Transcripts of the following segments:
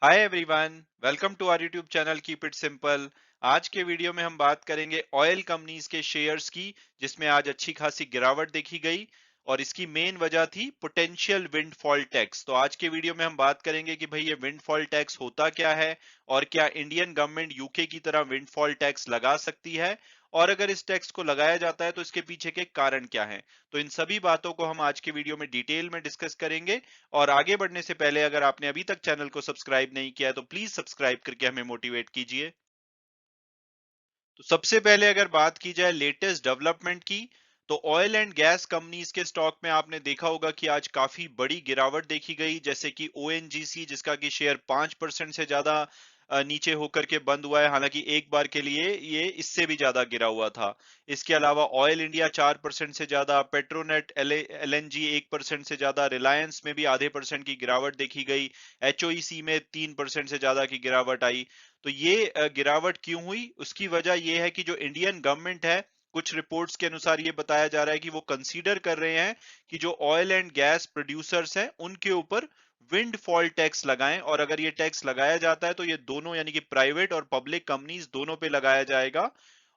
Hi everyone, welcome to our YouTube channel keep it simple. आज के video में हम बात करेंगे ऑयल कंपनीज के शेयर्स की, जिसमें आज अच्छी खासी गिरावट देखी गई और इसकी मेन वजह थी पोटेंशियल विंडफॉल टैक्स। तो आज के वीडियो में हम बात करेंगे कि भाई ये विंडफॉल टैक्स होता क्या है और क्या इंडियन गवर्नमेंट यूके की तरह विंडफॉल टैक्स लगा सकती है, और अगर इस टैक्स को लगाया जाता है तो इसके पीछे के कारण क्या हैं। तो इन सभी बातों को हम आज के वीडियो में डिटेल में डिस्कस करेंगे। और आगे बढ़ने से पहले अगर आपने अभी तक चैनल को सब्सक्राइब नहीं किया है तो प्लीज सब्सक्राइब करके हमें मोटिवेट कीजिए। तो सबसे पहले अगर बात की जाए लेटेस्ट डेवलपमेंट की, तो ऑयल एंड गैस कंपनीज के स्टॉक में आपने देखा होगा कि आज काफी बड़ी गिरावट देखी गई, जैसे कि ओएनजीसी जिसका कि शेयर 5% से ज्यादा नीचे होकर के बंद हुआ है। हालांकि एक बार के लिए ये इससे भी ज्यादा गिरा हुआ था। इसके अलावा ऑयल इंडिया 4% से ज्यादा, पेट्रोनेट एलएनजी 1% से ज्यादा, रिलायंस में भी आधे परसेंट की गिरावट देखी गई, एचओईसी में 3% से ज्यादा की गिरावट आई। तो ये गिरावट क्यों हुई, उसकी वजह ये है कि जो इंडियन गवर्नमेंट है, कुछ रिपोर्ट्स के अनुसार ये बताया जा रहा है कि वो कंसीडर कर रहे हैं कि जो ऑयल एंड गैस प्रोड्यूसर्स हैं उनके ऊपर विंड फॉल टैक्स लगाएं। और अगर ये टैक्स लगाया जाता है तो ये दोनों यानी कि प्राइवेट और पब्लिक कंपनीज दोनों पे लगाया जाएगा।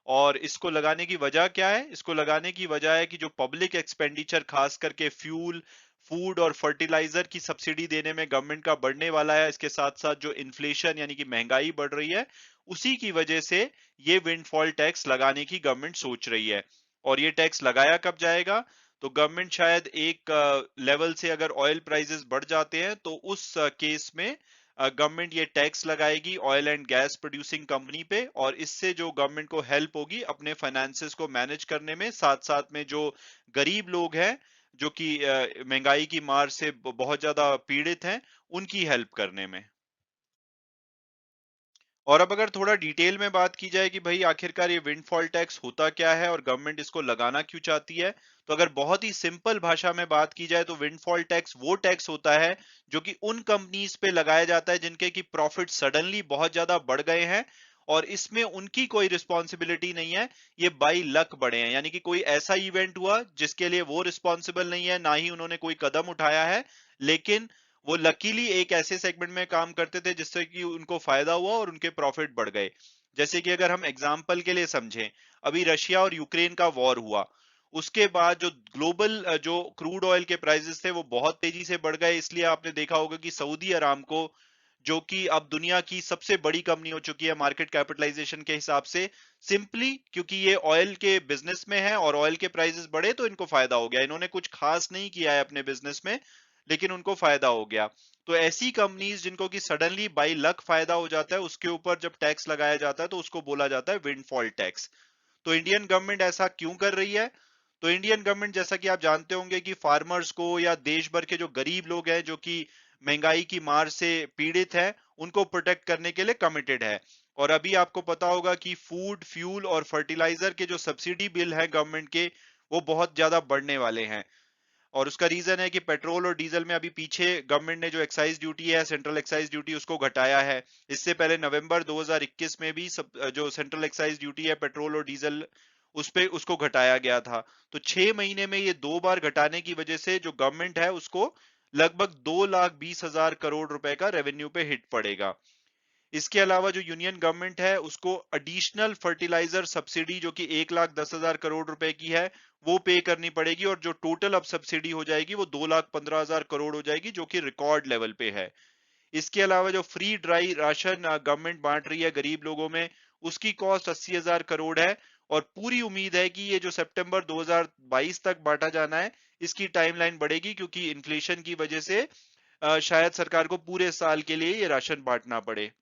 और इसको लगाने की वजह क्या है? इसको लगाने की वजह है कि जो पब्लिक एक्सपेंडिचर खास करके फ्यूल, फूड और फर्टिलाइजर की सब्सिडी देने में गवर्नमेंट का बढ़ने वाला है, इसके साथ साथ जो इन्फ्लेशन यानी कि महंगाई बढ़ रही है, उसी की वजह से ये विंडफॉल टैक्स लगाने की गवर्नमेंट सोच रही है। और ये टैक्स लगाया कब जाएगा? तो गवर्नमेंट शायद एक लेवल से अगर ऑयल प्राइसेस बढ़ जाते हैं तो उस केस में गवर्नमेंट ये टैक्स लगाएगी oil and gas producing company पे, और इससे जो गवर्नमेंट को हेल्प होगी अपने फाइनेंसेस को मैनेज करने में, साथ साथ में जो गरीब लोग हैं जो कि महंगाई की मार से बहुत ज्यादा पीड़ित हैं, उनकी हेल्प करने में। और अब अगर थोड़ा डिटेल में बात की जाए कि भाई आखिरकार ये विंडफॉल टैक्स होता क्या है और गवर्नमेंट इसको लगाना क्यों चाहती है, तो अगर बहुत ही सिंपल भाषा में बात की जाए तो विंडफॉल टैक्स वो टैक्स होता है जो कि उन कंपनीज पे लगाया जाता है जिनके की प्रॉफिट सडनली बहुत ज्यादा बढ़ गए हैं, और इसमें उनकी कोई रिस्पॉन्सिबिलिटी नहीं है। ये बाई लक बढ़े हैं, यानी कि कोई ऐसा इवेंट हुआ जिसके लिए वो रिस्पॉन्सिबल नहीं है, ना ही उन्होंने कोई कदम उठाया है, लेकिन वो लकीली एक ऐसे सेगमेंट में काम करते थे जिससे कि उनको फायदा हुआ और उनके प्रॉफिट बढ़ गए। जैसे कि अगर हम एग्जांपल के लिए समझें, अभी रशिया और यूक्रेन का वॉर हुआ, उसके बाद जो ग्लोबल जो क्रूड ऑयल के प्राइसेस थे वो बहुत तेजी से बढ़ गए। इसलिए आपने देखा होगा कि सऊदी अरामको, जो कि अब दुनिया की सबसे बड़ी कंपनी हो चुकी है मार्केट कैपिटलाइजेशन के हिसाब से, सिंपली क्योंकि ये ऑयल के बिजनेस में है और ऑयल के प्राइसेस बढ़े तो इनको फायदा हो गया। इन्होंने कुछ खास नहीं किया है अपने बिजनेस में, लेकिन उनको फायदा हो गया। तो ऐसी कंपनीज जिनको कि सडनली बाई लक फायदा हो जाता है, उसके ऊपर जब टैक्स लगाया जाता है तो उसको बोला जाता है विंडफॉल टैक्स। तो इंडियन गवर्नमेंट ऐसा क्यों कर रही है? तो इंडियन गवर्नमेंट, जैसा कि आप जानते होंगे, कि फार्मर्स को या देश भर के जो गरीब लोग हैं जो कि महंगाई की मार से पीड़ित है, उनको प्रोटेक्ट करने के लिए कमिटेड है। और अभी आपको पता होगा कि फूड, फ्यूल और फर्टिलाइजर के जो सब्सिडी बिल है गवर्नमेंट के, वो बहुत ज्यादा बढ़ने वाले हैं। और उसका रीजन है कि पेट्रोल और डीजल में अभी पीछे गवर्नमेंट ने जो एक्साइज ड्यूटी है, सेंट्रल एक्साइज ड्यूटी, उसको घटाया है। इससे पहले नवंबर 2021 में भी जो सेंट्रल एक्साइज ड्यूटी है पेट्रोल और डीजल, उस पे उसको घटाया गया था। तो 6 महीने में ये 2 बार घटाने की वजह से जो गवर्नमेंट है उसको लगभग 2,20,000 करोड़ रुपए का रेवेन्यू पे हिट पड़ेगा। इसके अलावा जो यूनियन गवर्नमेंट है उसको एडिशनल फर्टिलाइजर सब्सिडी, जो कि 1,10,000 करोड़ रुपए की है, वो पे करनी पड़ेगी, और जो टोटल अब सब्सिडी हो जाएगी वो 2,15,000 करोड़ हो जाएगी, जो कि रिकॉर्ड लेवल पे है। इसके अलावा जो फ्री ड्राई राशन गवर्नमेंट बांट रही है गरीब लोगों में, उसकी कॉस्ट 80,000 करोड़ है। और पूरी उम्मीद है कि ये जो सितंबर 2022 तक बांटा जाना है, इसकी टाइमलाइन बढ़ेगी, क्योंकि इन्फ्लेशन की वजह से शायद सरकार को पूरे साल के लिए ये राशन बांटना पड़े।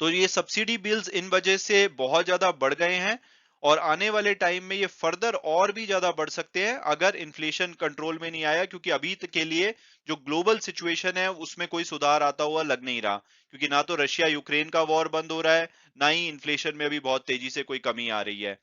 तो ये सब्सिडी बिल्स इन वजह से बहुत ज्यादा बढ़ गए हैं, और आने वाले टाइम में ये फर्दर और भी ज्यादा बढ़ सकते हैं अगर इन्फ्लेशन कंट्रोल में नहीं आया, क्योंकि अभी तक के लिए जो ग्लोबल सिचुएशन है उसमें कोई सुधार आता हुआ लग नहीं रहा, क्योंकि ना तो रशिया यूक्रेन का वॉर बंद हो रहा है, ना ही इन्फ्लेशन में अभी बहुत तेजी से कोई कमी आ रही है।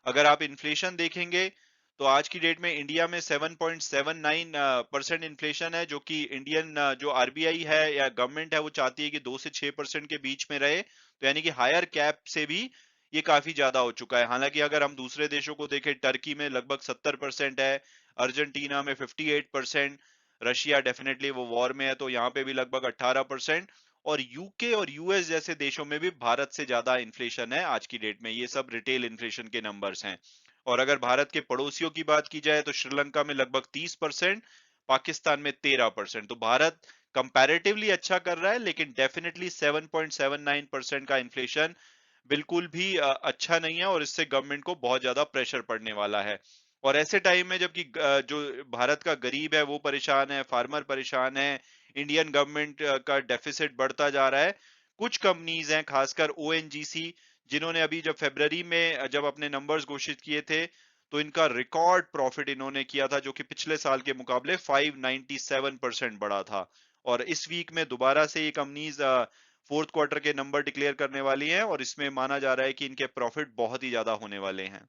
अगर आप इन्फ्लेशन देखेंगे तो आज की डेट में इंडिया में 7.79% इन्फ्लेशन है, जो कि इंडियन जो आरबीआई है या गवर्नमेंट है वो चाहती है कि 2 से 6% के बीच में रहे। तो यानी कि हायर कैप से भी ये काफी ज्यादा हो चुका है। हालांकि अगर हम दूसरे देशों को देखें, टर्की में लगभग 70% है, अर्जेंटीना में 58%, रशिया डेफिनेटली वो वॉर में है तो यहाँ पे भी लगभग 18%, और यूके और यूएस जैसे देशों में भी भारत से ज्यादा इन्फ्लेशन है आज की डेट में। ये सब रिटेल इन्फ्लेशन के नंबर्स हैं। और अगर भारत के पड़ोसियों की बात की जाए तो श्रीलंका में लगभग 30%, पाकिस्तान में 13%। तो भारत कंपैरेटिवली अच्छा कर रहा है, लेकिन डेफिनेटली 7.79% का इन्फ्लेशन बिल्कुल भी अच्छा नहीं है, और इससे गवर्नमेंट को बहुत ज्यादा प्रेशर पड़ने वाला है। और ऐसे टाइम में जबकि जो भारत का गरीब है वो परेशान है, फार्मर परेशान है, इंडियन गवर्नमेंट का डेफिसिट बढ़ता जा रहा है। कुछ कंपनीज हैं, खासकर ओएनजीसी, जिन्होंने अभी जब फरवरी में जब अपने नंबर्स घोषित किए थे, तो इनका रिकॉर्ड प्रॉफिट इन्होंने किया था, जो कि पिछले साल के मुकाबले 597% बढ़ा था। और इस वीक में दोबारा से ये कंपनीज फोर्थ क्वार्टर के नंबर डिक्लेयर करने वाली हैं, और इसमें माना जा रहा है कि इनके प्रॉफिट बहुत ही ज्यादा होने वाले हैं।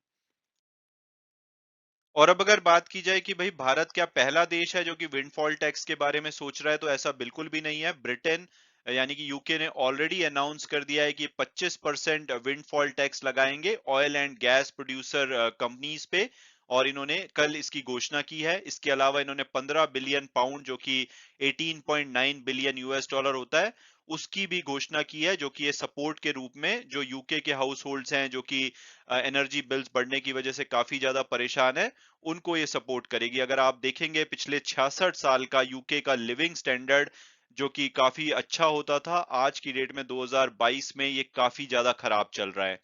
और अब अगर बात की जाए कि भाई भारत क्या पहला देश है जो कि विंडफॉल टैक्स के बारे में सोच रहा है, तो ऐसा बिल्कुल भी नहीं है। ब्रिटेन यानी कि यूके ने ऑलरेडी अनाउंस कर दिया है कि 25% विंडफॉल टैक्स लगाएंगे oil and gas producer companies पे, और इन्होंने कल इसकी घोषणा की है। इसके अलावा इन्होंने 15 बिलियन पाउंड, जो कि 18.9 बिलियन यूएस डॉलर होता है, उसकी भी घोषणा की है, जो कि ये सपोर्ट के रूप में जो यूके के हाउस होल्ड्स हैं, जो कि एनर्जी बिल्स बढ़ने की वजह से काफी ज्यादा परेशान है, उनको ये सपोर्ट करेगी। अगर आप देखेंगे पिछले 66 साल का यूके का लिविंग स्टैंडर्ड, जो कि काफी अच्छा होता था, आज की डेट में 2022 में ये काफी ज्यादा खराब चल रहा है।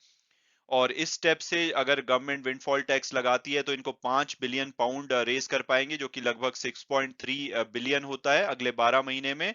और इस स्टेप से अगर गवर्नमेंट विंडफॉल टैक्स लगाती है तो इनको 5 बिलियन पाउंड रेज कर पाएंगे, जो कि लगभग 6.3 बिलियन होता है अगले 12 महीने में।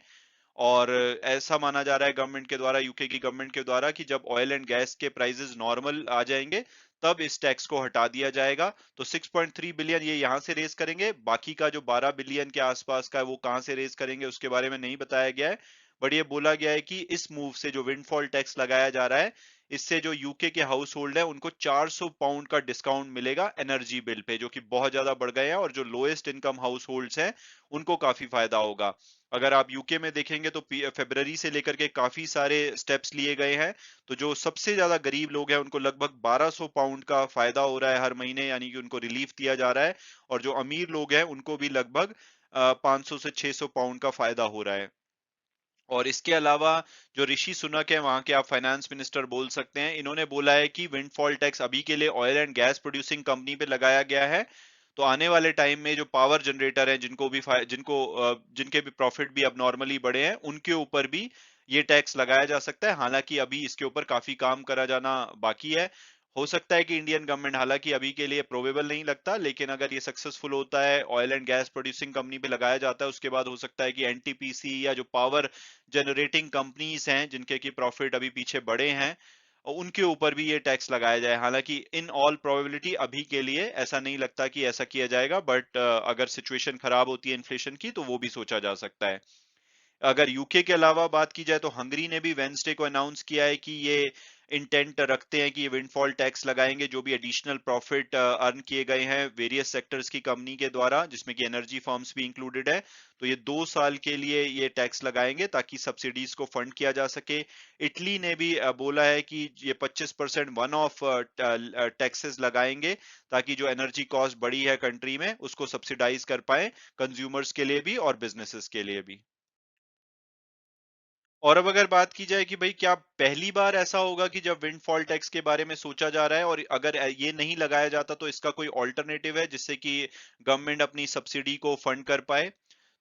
और ऐसा माना जा रहा है गवर्नमेंट के द्वारा, यूके की गवर्नमेंट के द्वारा, कि जब ऑयल एंड गैस के प्राइसेस नॉर्मल आ जाएंगे तब इस टैक्स को हटा दिया जाएगा। तो 6.3 बिलियन ये यहां से रेज करेंगे, बाकी का जो 12 बिलियन के आसपास का है वो कहां से रेज करेंगे उसके बारे में नहीं बताया गया है। बट ये बोला गया है कि इस मूव से जो विंडफॉल टैक्स लगाया जा रहा है, इससे जो यूके के हाउस होल्ड है उनको 400 पाउंड का डिस्काउंट मिलेगा एनर्जी बिल पे, जो कि बहुत ज्यादा बढ़ गए हैं, और जो लोएस्ट इनकम हाउस होल्ड्स हैं उनको काफी फायदा होगा। अगर आप यूके में देखेंगे तो फरवरी से लेकर के काफी सारे स्टेप्स लिए गए हैं। तो जो सबसे ज्यादा गरीब लोग हैं उनको लगभग 1200 पाउंड का फायदा हो रहा है हर महीने, यानी कि उनको रिलीफ दिया जा रहा है। और जो अमीर लोग हैं उनको भी लगभग 500 से 600 पाउंड का फायदा हो रहा है। और इसके अलावा जो ऋषि सुनक है, वहां के आप फाइनेंस मिनिस्टर बोल सकते हैं, इन्होंने बोला है कि विंडफॉल टैक्स अभी के लिए oil and gas producing company पे लगाया गया है। तो आने वाले टाइम में जो पावर जनरेटर है, जिनके भी प्रॉफिट भी अब नॉर्मली बढ़े हैं, उनके ऊपर भी ये टैक्स लगाया जा सकता है। हालांकि अभी इसके ऊपर काफी काम करा जाना बाकी है। हो सकता है कि इंडियन गवर्नमेंट, हालांकि अभी के लिए प्रोबेबल नहीं लगता, लेकिन अगर ये सक्सेसफुल होता है, oil and gas producing company पे लगाया जाता है, उसके बाद हो सकता है कि एनटीपीसी या जो पावर जनरेटिंग कंपनीज हैं जिनके की प्रॉफिट अभी पीछे बढ़े हैं, उनके ऊपर भी ये टैक्स लगाया जाए। हालांकि इन ऑल प्रोबेबिलिटी अभी के लिए ऐसा नहीं लगता कि ऐसा किया जाएगा, बट अगर सिचुएशन खराब होती है इन्फ्लेशन की तो वो भी सोचा जा सकता है। अगर यूके के अलावा बात की जाए तो हंगरी ने भी वेंसडे को अनाउंस किया है कि ये इंटेंट रखते हैं कि ये विंडफॉल टैक्स लगाएंगे, जो भी एडिशनल प्रॉफिट अर्न किए गए हैं वेरियस सेक्टर्स की कंपनी के द्वारा, जिसमें कि एनर्जी फर्म्स भी इंक्लूडेड है। तो ये 2 साल के लिए ये टैक्स लगाएंगे ताकि सब्सिडीज को फंड किया जा सके। इटली ने भी बोला है कि ये 25% वन ऑफ टैक्सेस लगाएंगे, ताकि जो एनर्जी कॉस्ट बढ़ी है कंट्री में उसको सब्सिडाइज कर पाए, कंज्यूमर्स के लिए भी और बिजनेसेस के लिए भी। और अब अगर बात की जाए कि भाई क्या पहली बार ऐसा होगा कि जब विंडफॉल टैक्स के बारे में सोचा जा रहा है, और अगर ये नहीं लगाया जाता तो इसका कोई ऑल्टरनेटिव है जिससे कि गवर्नमेंट अपनी सब्सिडी को फंड कर पाए,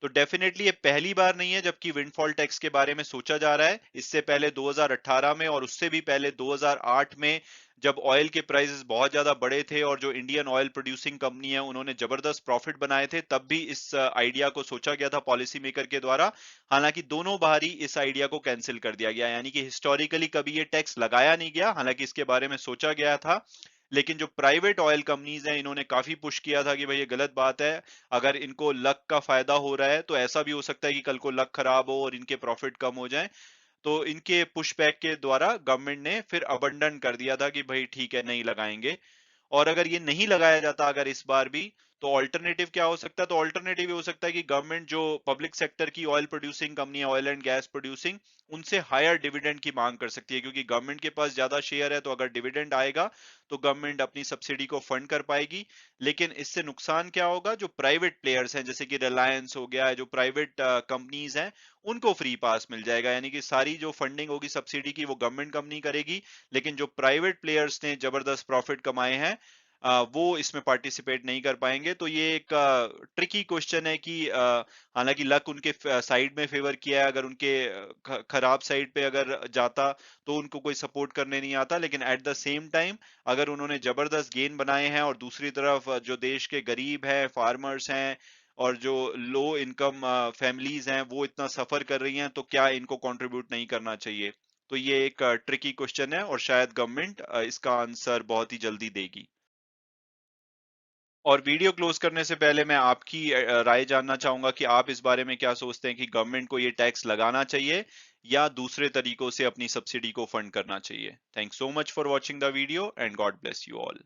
तो डेफिनेटली ये पहली बार नहीं है जबकि विंडफॉल टैक्स के बारे में सोचा जा रहा है। इससे पहले 2018 में, और उससे भी पहले 2008 में, जब ऑयल के प्राइसेस बहुत ज्यादा बढ़े थे और जो इंडियन ऑयल प्रोड्यूसिंग कंपनी है उन्होंने जबरदस्त प्रॉफिट बनाए थे, तब भी इस आइडिया को सोचा गया था पॉलिसी मेकर के द्वारा। हालांकि दोनों बार ही इस आइडिया को कैंसिल कर दिया गया, यानी कि हिस्टोरिकली कभी ये टैक्स लगाया नहीं गया। हालांकि इसके बारे में सोचा गया था, लेकिन जो प्राइवेट ऑयल कंपनीज हैं इन्होंने काफी पुश किया था कि भाई ये गलत बात है। अगर इनको लक का फायदा हो रहा है तो ऐसा भी हो सकता है कि कल को लक खराब हो और इनके प्रॉफिट कम हो जाए। तो इनके पुश बैक के द्वारा गवर्नमेंट ने फिर अबंडन कर दिया था कि भाई ठीक है, नहीं लगाएंगे। और अगर ये नहीं लगाया जाता अगर इस बार भी, तो ऑल्टरनेटिव क्या हो सकता है? तो ऑल्टरनेटिव ये हो सकता है कि गवर्नमेंट जो पब्लिक सेक्टर की ऑयल प्रोड्यूसिंग कंपनी है, ऑयल एंड गैस प्रोड्यूसिंग, उनसे हायर डिविडेंड की मांग कर सकती है, क्योंकि गवर्नमेंट के पास ज्यादा शेयर है, तो अगर डिविडेंड आएगा तो गवर्नमेंट अपनी सब्सिडी को फंड कर पाएगी। लेकिन इससे नुकसान क्या होगा? जो प्राइवेट प्लेयर्स हैं, जैसे कि रिलायंस हो गया, जो प्राइवेट कंपनीज हैं, उनको फ्री पास मिल जाएगा, यानी कि सारी जो फंडिंग होगी सब्सिडी की वो गवर्नमेंट कंपनी करेगी, लेकिन जो प्राइवेट प्लेयर्स ने जबरदस्त प्रॉफिट कमाए हैं वो इसमें पार्टिसिपेट नहीं कर पाएंगे। तो ये एक ट्रिकी क्वेश्चन है कि हालांकि लक उनके साइड में फेवर किया है, अगर उनके खराब साइड पे अगर जाता तो उनको कोई सपोर्ट करने नहीं आता, लेकिन एट द सेम टाइम अगर उन्होंने जबरदस्त गेन बनाए हैं और दूसरी तरफ जो देश के गरीब हैं, फार्मर्स हैं और जो लो इनकम फैमिलीज हैं वो इतना सफर कर रही हैं, तो क्या इनको कंट्रीब्यूट नहीं करना चाहिए? तो ये एक ट्रिकी क्वेश्चन है और शायद गवर्नमेंट इसका आंसर बहुत ही जल्दी देगी। और वीडियो क्लोज करने से पहले मैं आपकी राय जानना चाहूंगा कि आप इस बारे में क्या सोचते हैं कि गवर्नमेंट को ये टैक्स लगाना चाहिए या दूसरे तरीकों से अपनी सब्सिडी को फंड करना चाहिए। Thanks so much for watching the video and God bless you all.